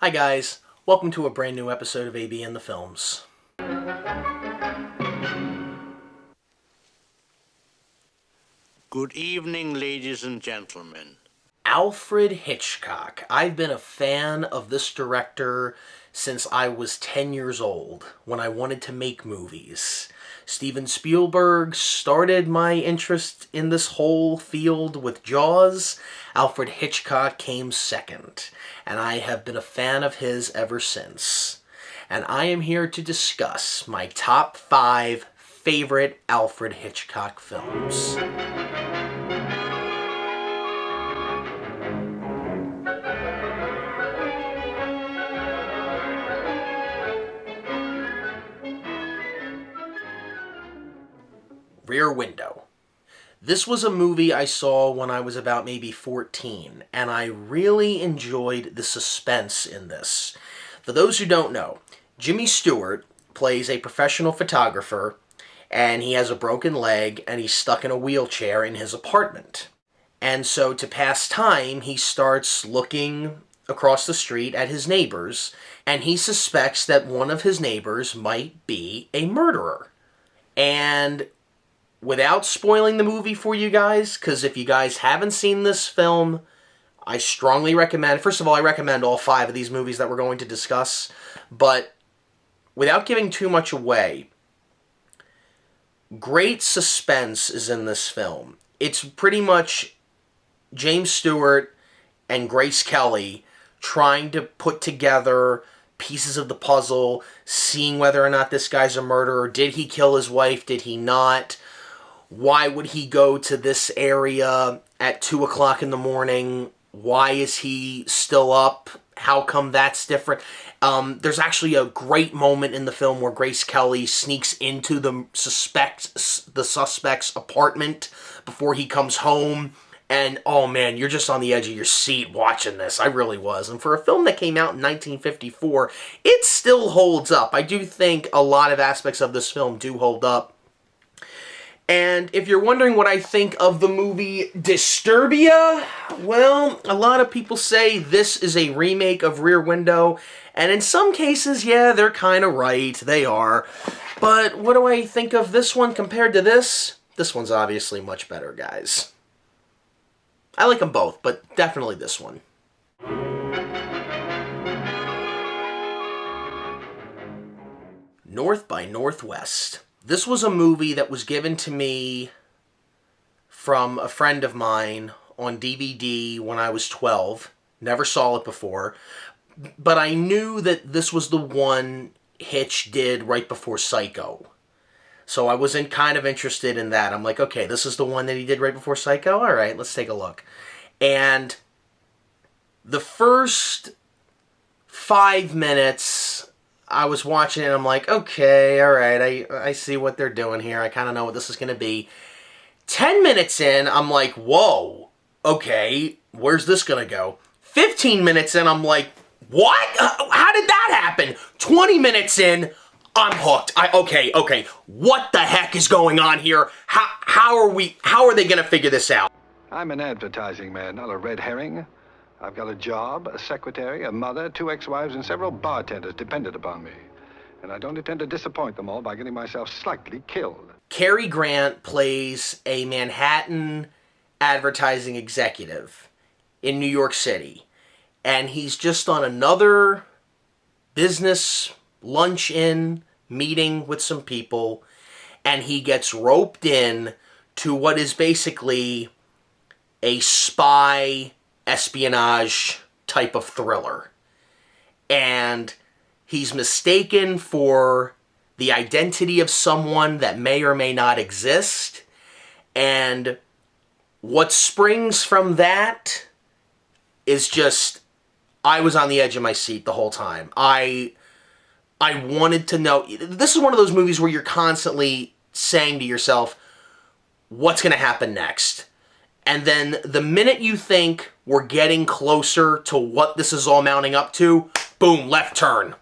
Hi guys, welcome to a brand new episode of AB in the Films. Good evening, ladies and gentlemen. Alfred Hitchcock. I've been a fan of this director since I was 10 years old, when I wanted to make movies. Steven Spielberg started my interest in this whole field with Jaws. Alfred Hitchcock came second, and I have been a fan of his ever since. And I am here to discuss my top 5 favorite Alfred Hitchcock films. Rear Window. This was a movie I saw when I was about maybe 14, and I really enjoyed the suspense in this. For those who don't know, Jimmy Stewart plays a professional photographer, and he has a broken leg, and he's stuck in a wheelchair in his apartment. And so to pass time, he starts looking across the street at his neighbors, and he suspects that one of his neighbors might be a murderer. And without spoiling the movie for you guys, because if you guys haven't seen this film, I strongly recommend, first of all, I recommend all 5 of these movies that we're going to discuss, but without giving too much away, great suspense is in this film. It's pretty much James Stewart and Grace Kelly trying to put together pieces of the puzzle, seeing whether or not this guy's a murderer. Did he kill his wife? Did he not? Why would he go to this area at 2 o'clock in the morning? Why is he still up? How come that's different? There's actually a great moment in the film where Grace Kelly sneaks into the suspect's apartment before he comes home. And, oh man, you're just on the edge of your seat watching this. I really was. And for a film that came out in 1954, it still holds up. I do think a lot of aspects of this film do hold up. And if you're wondering what I think of the movie Disturbia, well, a lot of people say this is a remake of Rear Window, and in some cases, yeah, they're kind of right, they are. But what do I think of this one compared to this? This one's obviously much better, guys. I like them both, but definitely this one. North by Northwest. This was a movie that was given to me from a friend of mine on DVD when I was 12. Never saw it before. But I knew that this was the one Hitch did right before Psycho. So I was kind of interested in that. I'm like, okay, this is the one that he did right before Psycho? All right, let's take a look. And the first 5 minutes, I was watching it and I'm like, okay, all right, I see what they're doing here. I kind of know what this is going to be. 10 minutes in, I'm like, whoa, okay, where's this going to go? 15 minutes in, I'm like, what? How did that happen? 20 minutes in, I'm hooked. Okay, what the heck is going on here? How are they going to figure this out? I'm an advertising man, not a red herring. I've got a job, a secretary, a mother, 2 ex-wives, and several bartenders dependent upon me. And I don't intend to disappoint them all by getting myself slightly killed. Cary Grant plays a Manhattan advertising executive in New York City. And he's just on another business lunch-in meeting with some people. And he gets roped in to what is basically a spy espionage type of thriller. And he's mistaken for the identity of someone that may or may not exist. And what springs from that is just, I was on the edge of my seat the whole time. I wanted to know. This is one of those movies where you're constantly saying to yourself, what's going to happen next? And then the minute you think we're getting closer to what this is all mounting up to, boom, left turn.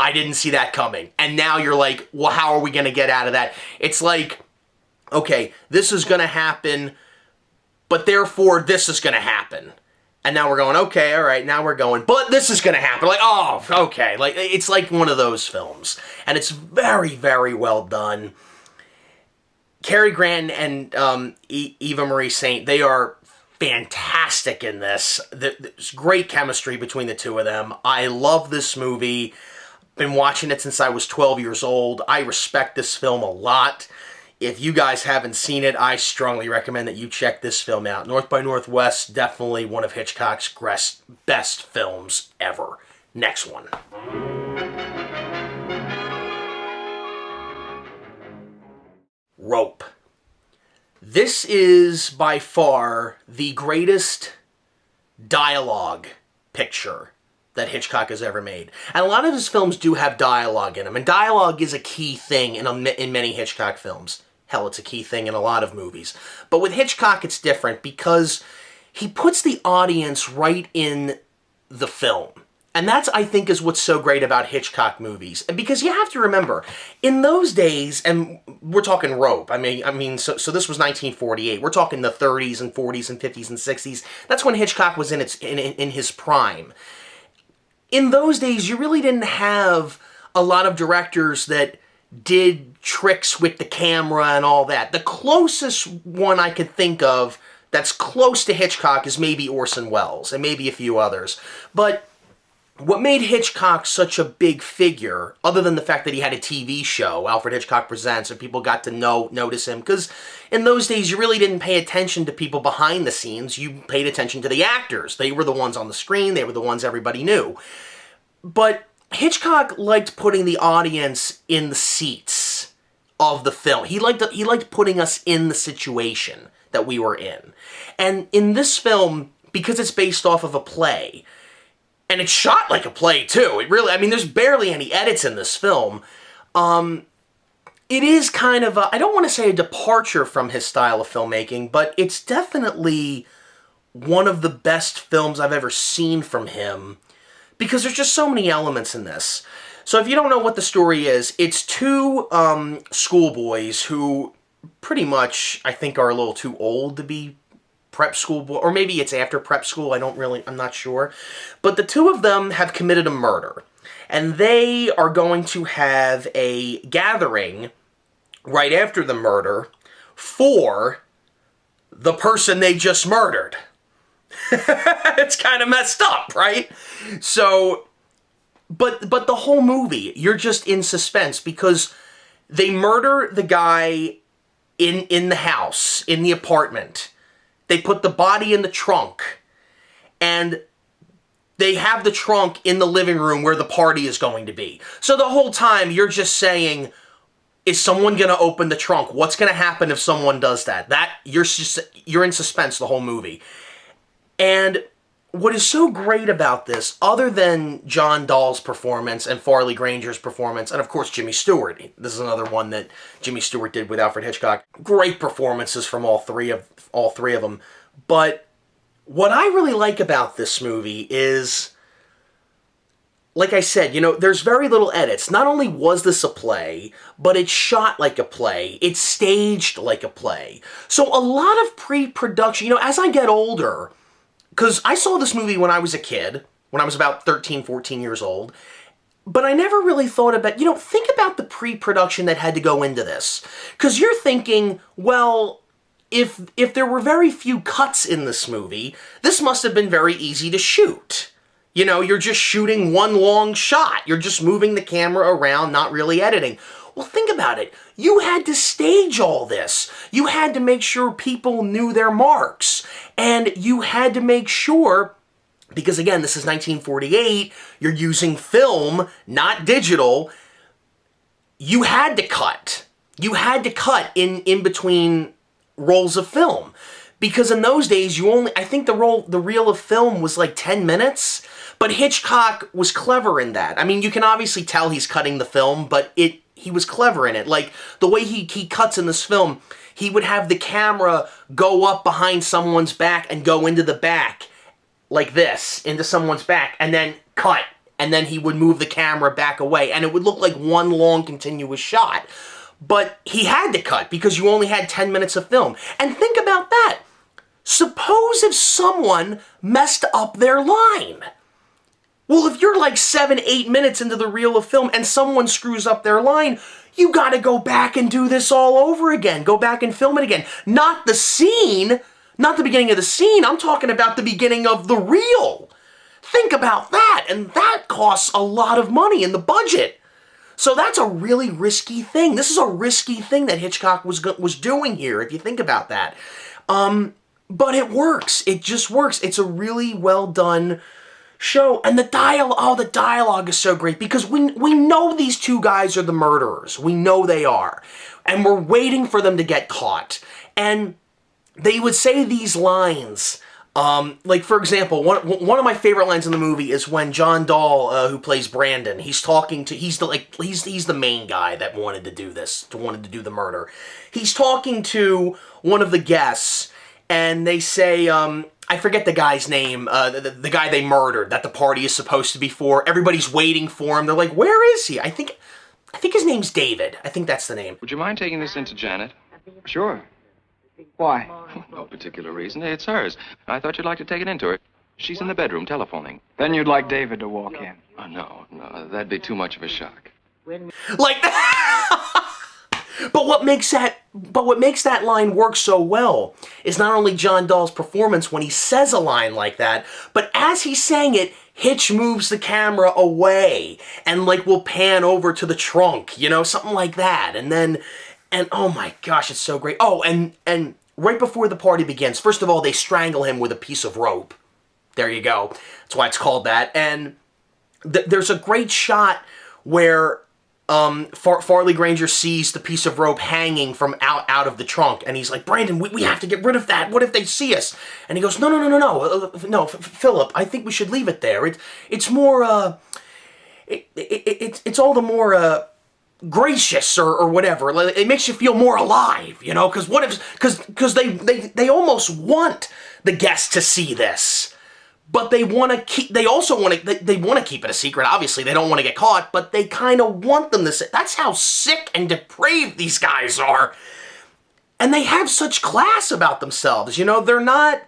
I didn't see that coming. And now you're like, well, how are we going to get out of that? It's like, okay, this is going to happen, but therefore this is going to happen. And now we're going, okay, all right, now we're going, but this is going to happen. Like, oh, okay. Like, it's like one of those films. And it's very, very well done. Cary Grant and Eva Marie Saint, they are fantastic in this. There's great chemistry between the two of them. I love this movie. Been watching it since I was 12 years old. I respect this film a lot. If you guys haven't seen it, I strongly recommend that you check this film out. North by Northwest, definitely one of Hitchcock's best films ever. Next one. Rope. This is by far the greatest dialogue picture that Hitchcock has ever made. And a lot of his films do have dialogue in them, and dialogue is a key thing in many Hitchcock films. Hell, it's a key thing in a lot of movies. But with Hitchcock, it's different because he puts the audience right in the film. And that's, I think, is what's so great about Hitchcock movies. And because you have to remember, in those days, and we're talking Rope, so this was 1948. We're talking the 30s and 40s and 50s and 60s. That's when Hitchcock was in his prime. In those days, you really didn't have a lot of directors that did tricks with the camera and all that. The closest one I could think of that's close to Hitchcock is maybe Orson Welles and maybe a few others. But what made Hitchcock such a big figure, other than the fact that he had a TV show, Alfred Hitchcock Presents, and people got to notice him, because in those days you really didn't pay attention to people behind the scenes, you paid attention to the actors. They were the ones on the screen, they were the ones everybody knew. But Hitchcock liked putting the audience in the seats of the film. He liked putting us in the situation that we were in. And in this film, because it's based off of a play, and it's shot like a play too, there's barely any edits in this film, it is kind of I don't want to say a departure from his style of filmmaking, but it's definitely one of the best films I've ever seen from him, because there's just so many elements in this. So if you don't know what the story is, it's two schoolboys who pretty much, I think, are a little too old to be prep school boy, or maybe it's after prep school, I'm not sure. But the two of them have committed a murder, and they are going to have a gathering right after the murder for the person they just murdered. It's kind of messed up, right? So, but the whole movie, you're just in suspense because they murder the guy in the house, in the apartment. They put the body in the trunk, and they have the trunk in the living room where the party is going to be. So the whole time you're just saying, is someone going to open the trunk? What's going to happen if someone does that? You're in suspense the whole movie. And what is so great about this, other than John Dahl's performance and Farley Granger's performance, and of course Jimmy Stewart, this is another one that Jimmy Stewart did with Alfred Hitchcock. Great performances from all three of them. But what I really like about this movie is, like I said, there's very little edits. Not only was this a play, but it's shot like a play. It's staged like a play. So a lot of pre-production, as I get older, because I saw this movie when I was a kid, when I was about 13, 14 years old, but I never really thought about, think about the pre-production that had to go into this. Because you're thinking, well, if there were very few cuts in this movie, this must have been very easy to shoot. You're just shooting one long shot. You're just moving the camera around, not really editing. Well, think about it. You had to stage all this. You had to make sure people knew their marks. And you had to make sure, because again, this is 1948, you're using film, not digital. You had to cut. You had to cut in between rolls of film. Because in those days, I think the reel of film was like 10 minutes. But Hitchcock was clever in that. You can obviously tell he's cutting the film, but he was clever in it. Like, the way he cuts in this film, he would have the camera go up behind someone's back and go into the back, like this, into someone's back, and then cut. And then he would move the camera back away, and it would look like one long continuous shot. But he had to cut, because you only had 10 minutes of film. And think about that. Suppose if someone messed up their line. Well, if you're like 7, 8 minutes into the reel of film and someone screws up their line, you gotta go back and do this all over again. Go back and film it again. Not the scene, not the beginning of the scene. I'm talking about the beginning of the reel. Think about that, and that costs a lot of money in the budget. So that's a really risky thing. This is a risky thing that Hitchcock was doing here, if you think about that. But it works. It just works. It's a really well done show. And the dialogue is so great because we know these two guys are the murderers. We know they are. And we're waiting for them to get caught. And they would say these lines. Like, for example, one of my favorite lines in the movie is when John Dahl, who plays Brandon, he's the main guy that wanted to do this, wanted to do the murder. He's talking to one of the guests, and they say, I forget the guy's name, the guy they murdered, that the party is supposed to be for. Everybody's waiting for him. They're like, where is he? I think his name's David. I think that's the name. Would you mind taking this in to Janet? Sure. Why? No particular reason. It's hers. I thought you'd like to take it into her. She's in the bedroom telephoning. Then you'd like David to walk in. Oh, no, that'd be too much of a shock. Like that. But what makes that line work so well is not only John Dahl's performance when he says a line like that, but as he's saying it, Hitch moves the camera away and like will pan over to the trunk, something like that. And oh my gosh, it's so great. Oh, and right before the party begins, first of all, they strangle him with a piece of rope. There you go. That's why it's called that. And there's a great shot where Farley Granger sees the piece of rope hanging from out of the trunk, and he's like, Brandon, we have to get rid of that. What if they see us? And he goes, no, Philip, I think we should leave it there. It's more, it's all the more, gracious or whatever. It makes you feel more alive, because what if, because they almost want the guests to see this. But they want to keep it a secret. Obviously, they don't want to get caught, but they kind of want them to say. That's how sick and depraved these guys are. And they have such class about themselves. They're not,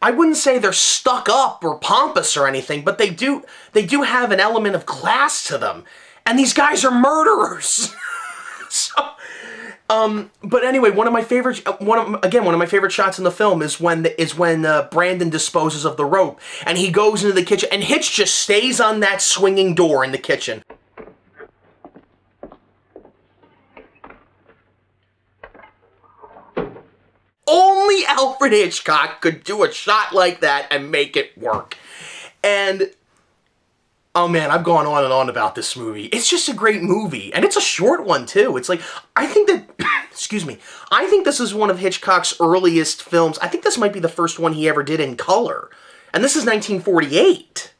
I wouldn't say they're stuck up or pompous or anything, but they do have an element of class to them. And these guys are murderers. But anyway, one of my favorite shots in the film is when Brandon disposes of the rope and he goes into the kitchen and Hitch just stays on that swinging door in the kitchen. Only Alfred Hitchcock could do a shot like that and make it work. And oh man, I've gone on and on about this movie. It's just a great movie. And it's a short one, too. It's like, I think that, excuse me, I think this is one of Hitchcock's earliest films. I think this might be the first one he ever did in color. And this is 1948,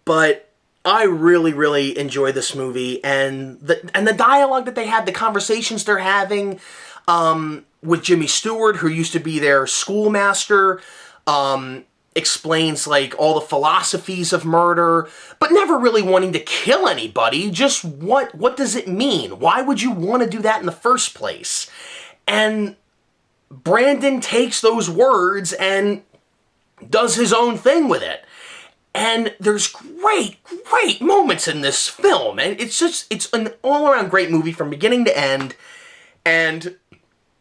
But I really, really enjoy this movie. And the dialogue that they have, the conversations they're having with Jimmy Stewart, who used to be their schoolmaster, explains like all the philosophies of murder, but never really wanting to kill anybody. Just what does it mean? Why would you want to do that in the first place? And Brandon takes those words and does his own thing with it. And there's great moments in this film. And it's an all-around great movie from beginning to end. And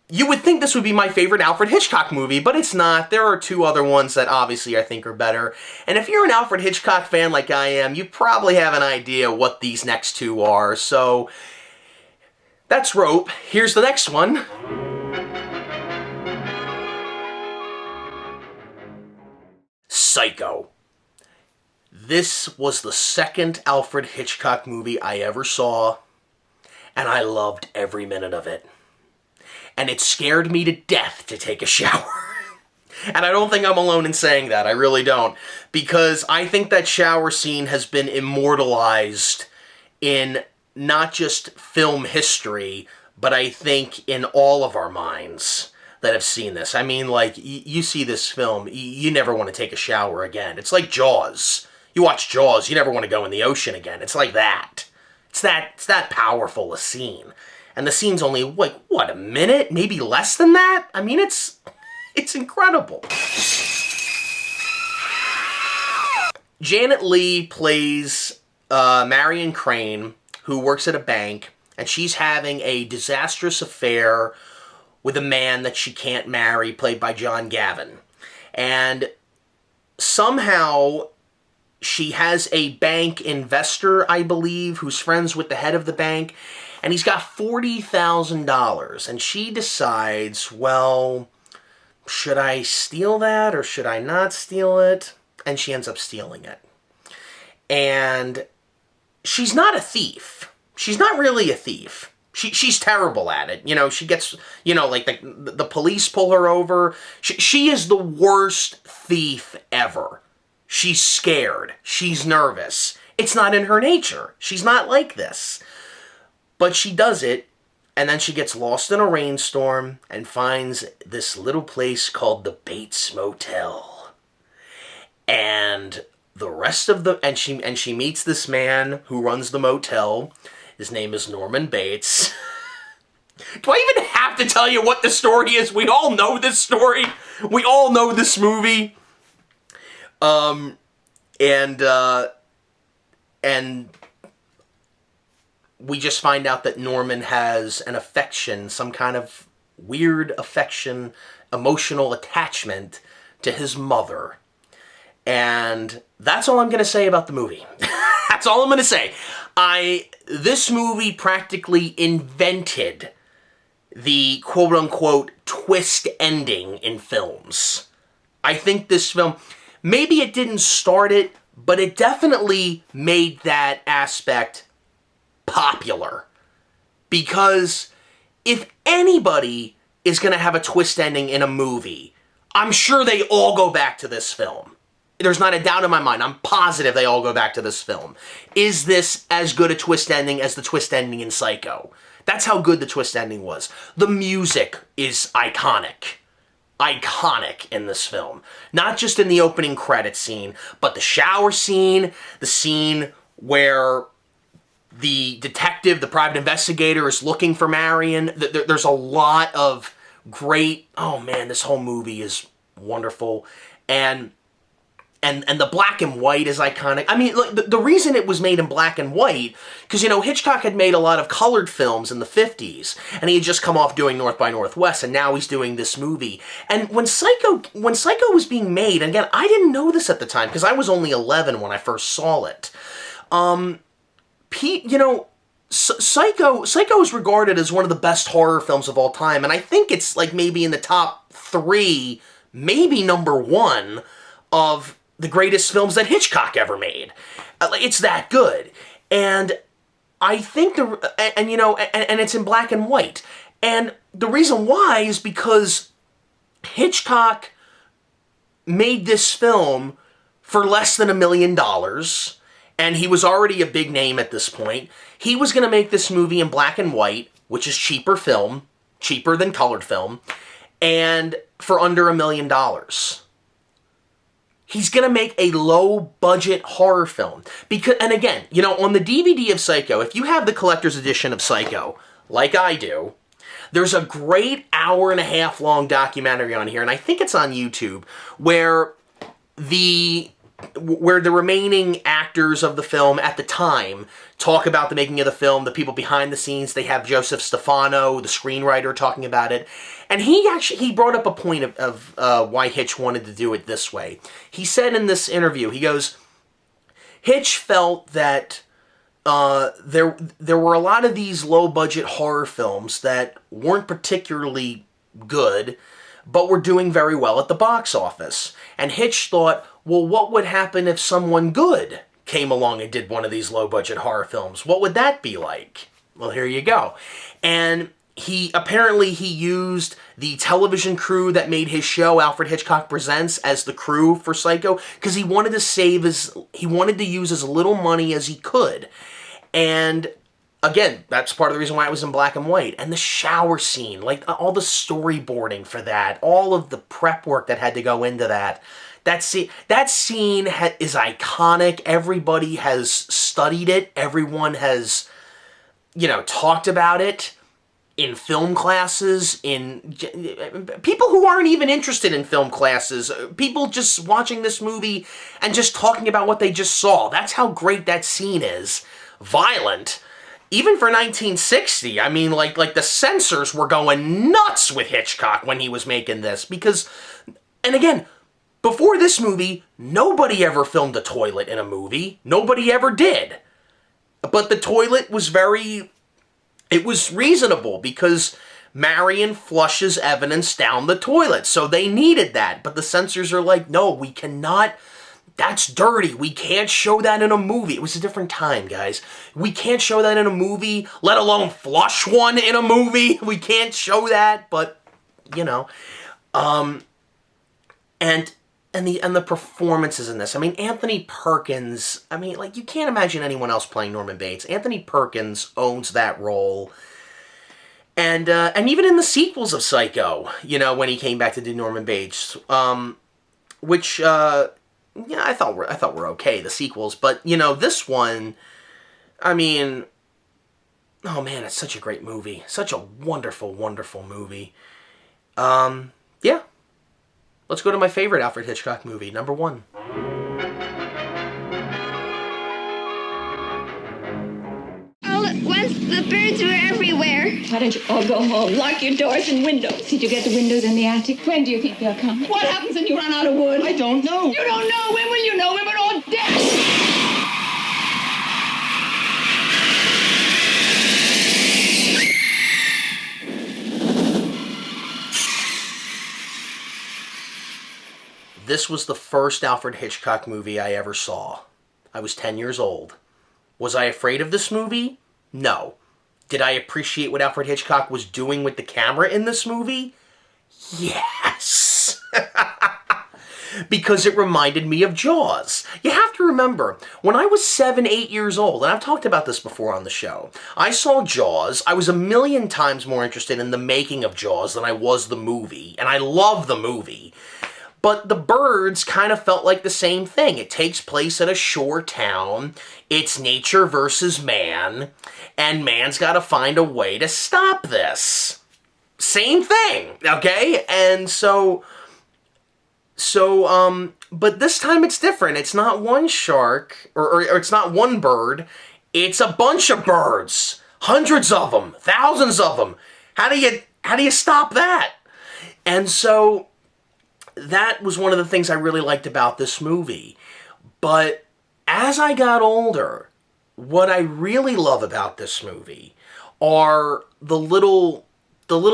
you would think this would be my favorite Alfred Hitchcock movie, but it's not. There are two other ones that obviously I think are better. And if you're an Alfred Hitchcock fan like I am, you probably have an idea what these next two are. So that's Rope. Here's the next one. Psycho. This was the second Alfred Hitchcock movie I ever saw, and I loved every minute of it. And it scared me to death to take a shower. And I don't think I'm alone in saying that. I really don't. Because I think that shower scene has been immortalized in not just film history, but I think in all of our minds that have seen this. I mean, like, you see this film, you never want to take a shower again. It's like Jaws. You watch Jaws, you never want to go in the ocean again. It's like that. It's that powerful a scene. And the scene's only, like, what, a minute? Maybe less than that? I mean, it's incredible. Janet Leigh plays Marion Crane, who works at a bank, and she's having a disastrous affair with a man that she can't marry, played by John Gavin. And somehow she has a bank investor, I believe, who's friends with the head of the bank, and he's got $40,000. And she decides, well, should I steal that or should I not steal it? And she ends up stealing it. And she's not a thief. She's not really a thief. She's terrible at it. She gets, like the police pull her over. She is the worst thief ever. She's scared. She's nervous. It's not in her nature. She's not like this. But she does it, and then she gets lost in a rainstorm and finds this little place called the Bates Motel. And the rest of the... And she meets this man who runs the motel. His name is Norman Bates. Do I even have to tell you what the story is? We all know this story. We all know this movie. And we just find out that Norman has an affection, some kind of weird affection, emotional attachment to his mother. And that's all I'm going to say about the movie. That's all I'm going to say. This movie practically invented the quote-unquote twist ending in films. I think this film, maybe it didn't start it, but it definitely made that aspect popular. Because if anybody is going to have a twist ending in a movie, I'm sure they all go back to this film. There's not a doubt in my mind. I'm positive they all go back to this film. Is this as good a twist ending as the twist ending in Psycho? That's how good the twist ending was. The music is iconic. Iconic in this film. Not just in the opening credits scene, but the shower scene, the scene where the detective, the private investigator, is looking for Marion. There's a lot of great... Oh man, this whole movie is wonderful. And the black and white is iconic. I mean, look, the reason it was made in black and white, because, Hitchcock had made a lot of colored films in the 50s, and he had just come off doing North by Northwest, and now he's doing this movie. And when Psycho was being made, and again, I didn't know this at the time, because I was only 11 when I first saw it. Psycho is regarded as one of the best horror films of all time, and I think it's like maybe in the top 3, maybe number 1 of the greatest films that Hitchcock ever made. It's that good. And I think and it's in black and white. And the reason why is because Hitchcock made this film for less than $1 million, and he was already a big name at this point. He was going to make this movie in black and white, which is cheaper than colored film, and for under $1 million. He's going to make a low-budget horror film. And again, on the DVD of Psycho, if you have the collector's edition of Psycho, like I do, there's a great hour-and-a-half-long documentary on here, and I think it's on YouTube, where the remaining actors of the film at the time talk about the making of the film, the people behind the scenes. They have Joseph Stefano, the screenwriter, talking about it. And he brought up a point of why Hitch wanted to do it this way. He said in this interview, he goes, Hitch felt that there were a lot of these low-budget horror films that weren't particularly good, but were doing very well at the box office. And Hitch thought, well, what would happen if someone good came along and did one of these low-budget horror films? What would that be like? Well, here you go. And he used the television crew that made his show, Alfred Hitchcock Presents, as the crew for Psycho, because he wanted to use as little money as he could. And again, that's part of the reason why it was in black and white. And the shower scene, like all the storyboarding for that, all of the prep work that had to go into that. That scene is iconic. Everybody has studied it. Everyone has, talked about it. in film classes, in people who aren't even interested in film classes, people just watching this movie and just talking about what they just saw. That's how great that scene is. Violent. Even for 1960, I mean, like the censors were going nuts with Hitchcock when he was making this, because, and again, before this movie, nobody ever filmed a toilet in a movie. Nobody ever did. But the toilet was it was reasonable because Marion flushes evidence down the toilet, so they needed that. But the censors are like, no, we cannot, that's dirty. We can't show that in a movie. It was a different time, guys. We can't show that in a movie, let alone flush one in a movie. We can't show that, but, you know. And the performances in this. I mean, Anthony Perkins, I mean, like, you can't imagine anyone else playing Norman Bates. Anthony Perkins owns that role. And even in the sequels of Psycho, you know, when he came back to do Norman Bates, which, yeah, I thought were okay, the sequels. But, you know, this one, I mean, oh man, it's such a great movie. Such a wonderful, wonderful movie. Yeah. Let's go to my favorite Alfred Hitchcock movie, number 1. All at once, the birds were everywhere. Why don't you all go home? Lock your doors and windows. Did you get the windows in the attic? When do you think they'll come? What happens when you run out of wood? I don't know. You don't know? When will you know? When we're all dead. This was the first Alfred Hitchcock movie I ever saw. I was 10 years old. Was I afraid of this movie? No. Did I appreciate what Alfred Hitchcock was doing with the camera in this movie? Yes! Because it reminded me of Jaws. You have to remember, when I was 7, 8 years old, and I've talked about this before on the show, I saw Jaws. I was a million times more interested in the making of Jaws than I was the movie, and I love the movie. But The Birds kind of felt like the same thing. It takes place at a shore town. It's nature versus man. And man's got to find a way to stop this. Same thing, okay? And but this time it's different. It's not one shark, or it's not one bird. It's a bunch of birds. Hundreds of them. Thousands of them. How do you stop that? And so that was one of the things I really liked about this movie. But as I got older, what I really love about this movie are the little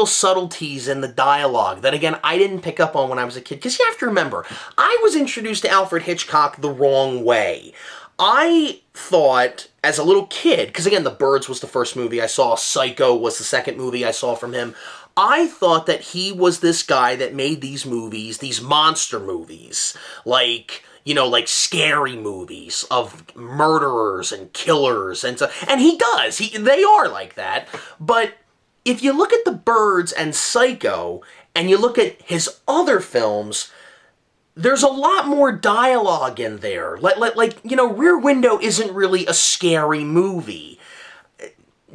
subtleties in the dialogue that, again, I didn't pick up on when I was a kid. Because you have to remember, I was introduced to Alfred Hitchcock the wrong way. I thought, as a little kid, because again, The Birds was the first movie I saw, Psycho was the second movie I saw from him, I thought that he was this guy that made these movies, these monster movies, like, you know, like scary movies of murderers and killers, and so, and he does, they are like that, but if you look at The Birds and Psycho, and you look at his other films, there's a lot more dialogue in there. Like, you know, Rear Window isn't really a scary movie.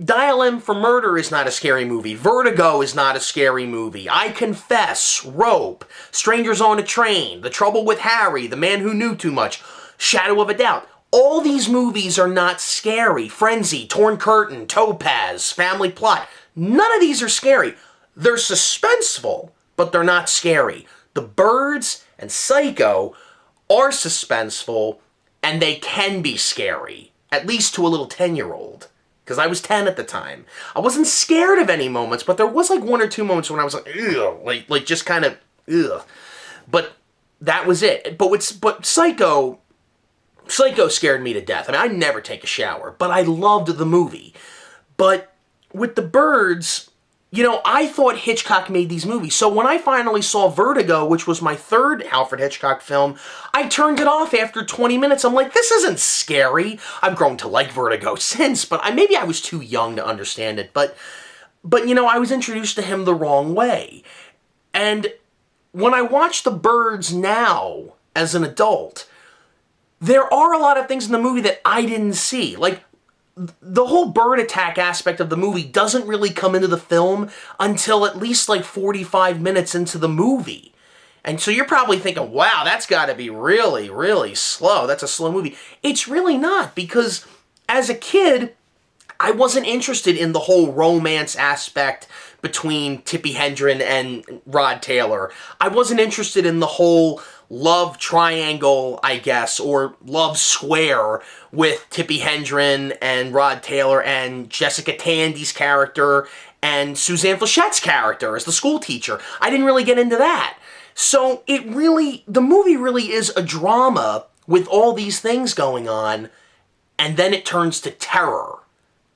Dial M for Murder is not a scary movie. Vertigo is not a scary movie. I Confess, Rope, Strangers on a Train, The Trouble with Harry, The Man Who Knew Too Much, Shadow of a Doubt. All these movies are not scary. Frenzy, Torn Curtain, Topaz, Family Plot. None of these are scary. They're suspenseful, but they're not scary. The Birds and Psycho are suspenseful, and they can be scary, at least to a little 10-year-old. Because I was 10 at the time. I wasn't scared of any moments, but there was like 1 or 2 moments when I was like, ugh, like just kind of, ugh. But that was it. But Psycho scared me to death. I mean, I never take a shower, but I loved the movie. But with The Birds, you know, I thought Hitchcock made these movies. So when I finally saw Vertigo, which was my third Alfred Hitchcock film, I turned it off after 20 minutes. I'm like, this isn't scary. I've grown to like Vertigo since, but maybe I was too young to understand it. But you know, I was introduced to him the wrong way. And when I watch The Birds now as an adult, there are a lot of things in the movie that I didn't see. Like, the whole bird attack aspect of the movie doesn't really come into the film until at least like 45 minutes into the movie. And so you're probably thinking, wow, that's got to be really, really slow. That's a slow movie. It's really not, because as a kid, I wasn't interested in the whole romance aspect between Tippi Hedren and Rod Taylor. I wasn't interested in the whole love triangle, I guess, or love square with Tippi Hedren and Rod Taylor and Jessica Tandy's character and Suzanne Flechette's character as the school teacher. I didn't really get into that. So the movie really is a drama with all these things going on, and then it turns to terror.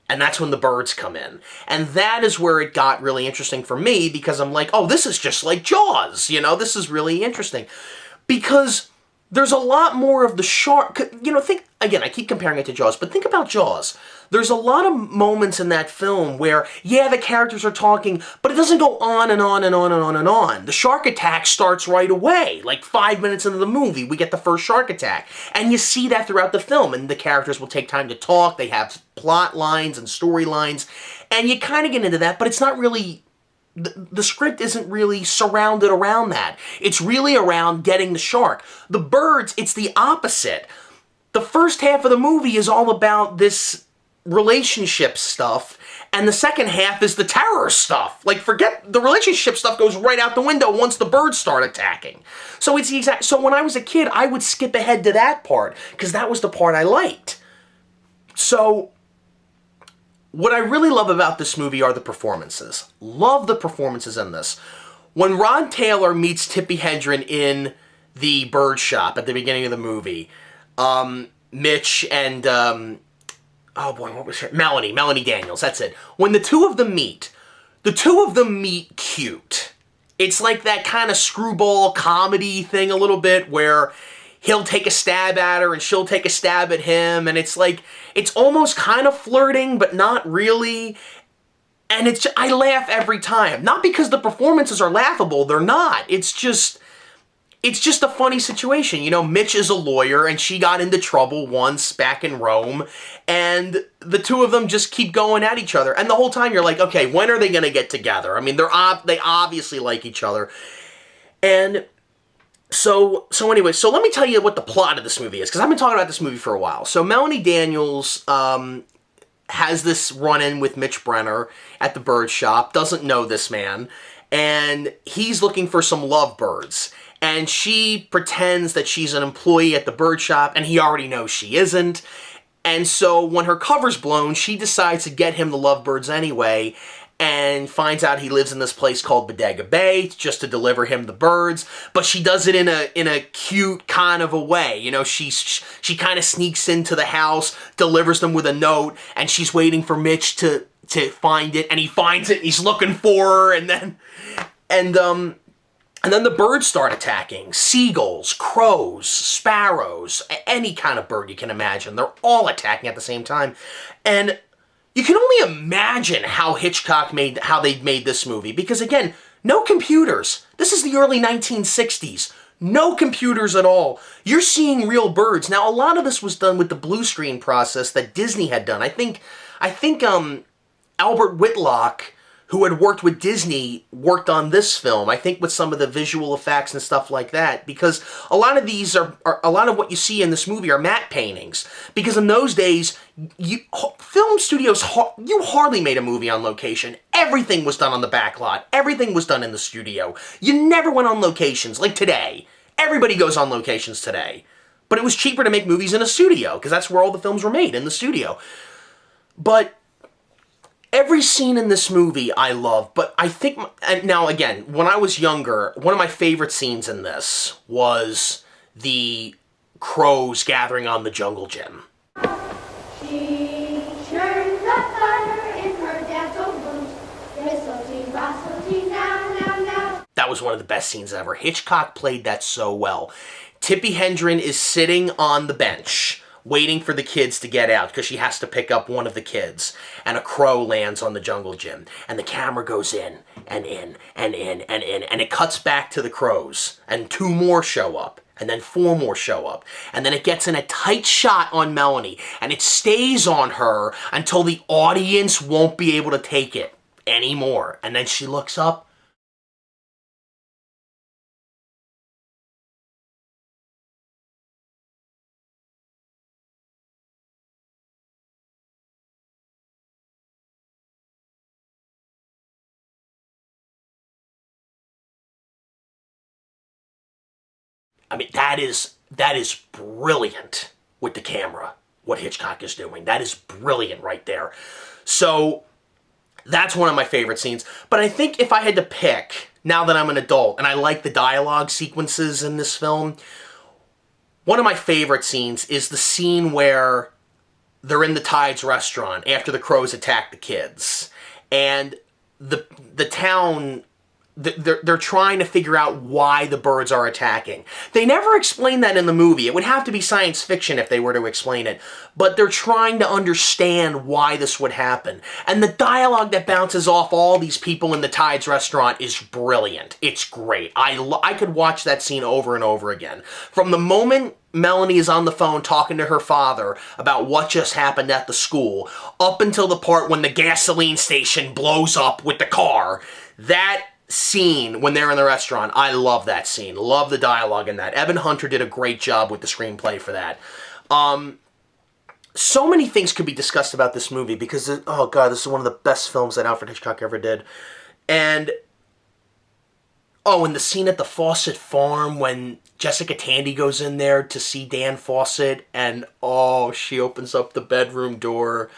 And that's when the birds come in. And that is where it got really interesting for me, because I'm like, oh, this is just like Jaws. This is really interesting. Because there's a lot more of the shark. Think, again, I keep comparing it to Jaws, but think about Jaws. There's a lot of moments in that film where, yeah, the characters are talking, but it doesn't go on and on and on and on and on. The shark attack starts right away. Like 5 minutes into the movie, we get the first shark attack. And you see that throughout the film, and the characters will take time to talk. They have plot lines and storylines, and you kind of get into that, but it's not really... The script isn't really surrounded around that. It's really around getting the shark. The birds, it's the opposite. The first half of the movie is all about this relationship stuff, and the second half is the terror stuff. Like, forget the relationship stuff, goes right out the window once the birds start attacking. So it's the exact... So when I was a kid, I would skip ahead to that part, because that was the part I liked. So... what I really love about this movie are the performances. Love the performances in this. When Rod Taylor meets Tippi Hedren in the bird shop at the beginning of the movie, Mitch and, oh boy, what was her? Melanie Daniels, that's it. When the two of them meet cute. It's like that kind of screwball comedy thing a little bit where he'll take a stab at her and she'll take a stab at him, and it's like, it's almost kind of flirting, but not really. And I laugh every time. Not because the performances are laughable, they're not. It's just a funny situation. Mitch is a lawyer, and she got into trouble once back in Rome, and the two of them just keep going at each other. And the whole time you're like, okay, when are they going to get together? I mean, they obviously like each other. And... So anyway, so let me tell you what the plot of this movie is, because I've been talking about this movie for a while. So Melanie Daniels has this run-in with Mitch Brenner at the bird shop, doesn't know this man, and he's looking for some lovebirds. And she pretends that she's an employee at the bird shop, and he already knows she isn't. And so when her cover's blown, she decides to get him the lovebirds anyway, and finds out he lives in this place called Bodega Bay just to deliver him the birds. But she does it in a cute kind of a way. She kind of sneaks into the house, delivers them with a note, and she's waiting for Mitch to find it, and he finds it, and he's looking for her, and then the birds start attacking. Seagulls, crows, sparrows, any kind of bird you can imagine. They're all attacking at the same time. And you can only imagine how they made this movie. Because again, no computers. This is the early 1960s. No computers at all. You're seeing real birds. Now, a lot of this was done with the blue screen process that Disney had done. I think Albert Whitlock, who had worked with Disney, worked on this film, I think with some of the visual effects and stuff like that, because a lot of these are a lot of what you see in this movie are matte paintings, because in those days, film studios, you hardly made a movie on location. Everything was done on the back lot. Everything was done in the studio. You never went on locations, like today. Everybody goes on locations today. But it was cheaper to make movies in a studio, because that's where all the films were made, in the studio. But every scene in this movie I love, but I think, and now again, when I was younger, one of my favorite scenes in this was the crows gathering on the jungle gym. She turns the fire in her dad's old boots. Mistletoe, rustletoe, now. That was one of the best scenes ever. Hitchcock played that so well. Tippi Hedren is sitting on the bench, waiting for the kids to get out because she has to pick up one of the kids. And a crow lands on the jungle gym. And the camera goes in, and it cuts back to the crows. And two more show up. And then 4 more show up. And then it gets in a tight shot on Melanie. And it stays on her until the audience won't be able to take it anymore. And then she looks up. I mean, that is brilliant with the camera, what Hitchcock is doing. That is brilliant right there. So, that's one of my favorite scenes. But I think if I had to pick, now that I'm an adult, and I like the dialogue sequences in this film, one of my favorite scenes is the scene where they're in the Tides restaurant after the crows attack the kids. And the town... They're trying to figure out why the birds are attacking. They never explain that in the movie. It would have to be science fiction if they were to explain it. But they're trying to understand why this would happen. And the dialogue that bounces off all these people in the Tides restaurant is brilliant. It's great. I could watch that scene over and over again. From the moment Melanie is on the phone talking to her father about what just happened at the school, up until the part when the gasoline station blows up with the car, that scene when they're in the restaurant, I love that scene. Love the dialogue in that. Evan Hunter did a great job with the screenplay for that. So many things could be discussed about this movie because, oh god, this is one of the best films that Alfred Hitchcock ever did. And the scene at the Fawcett farm when Jessica Tandy goes in there to see Dan Fawcett and she opens up the bedroom door.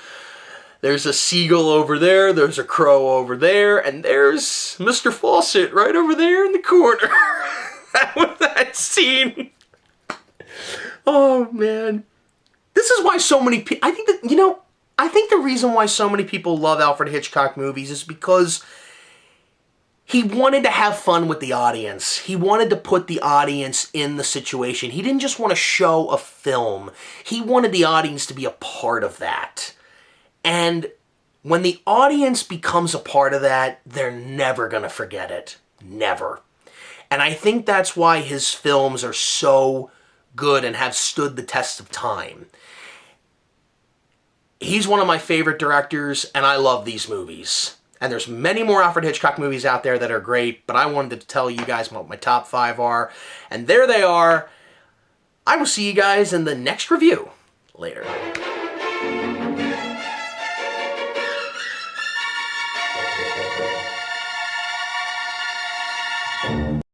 There's a seagull over there, there's a crow over there, and there's Mr. Fawcett right over there in the corner. that scene. Oh, man. This is why so many people... I think the reason why so many people love Alfred Hitchcock movies is because he wanted to have fun with the audience. He wanted to put the audience in the situation. He didn't just want to show a film. He wanted the audience to be a part of that. And when the audience becomes a part of that, they're never going to forget it. Never. And I think that's why his films are so good and have stood the test of time. He's one of my favorite directors, and I love these movies. And there's many more Alfred Hitchcock movies out there that are great, but I wanted to tell you guys what my top 5 are. And there they are. I will see you guys in the next review. Later.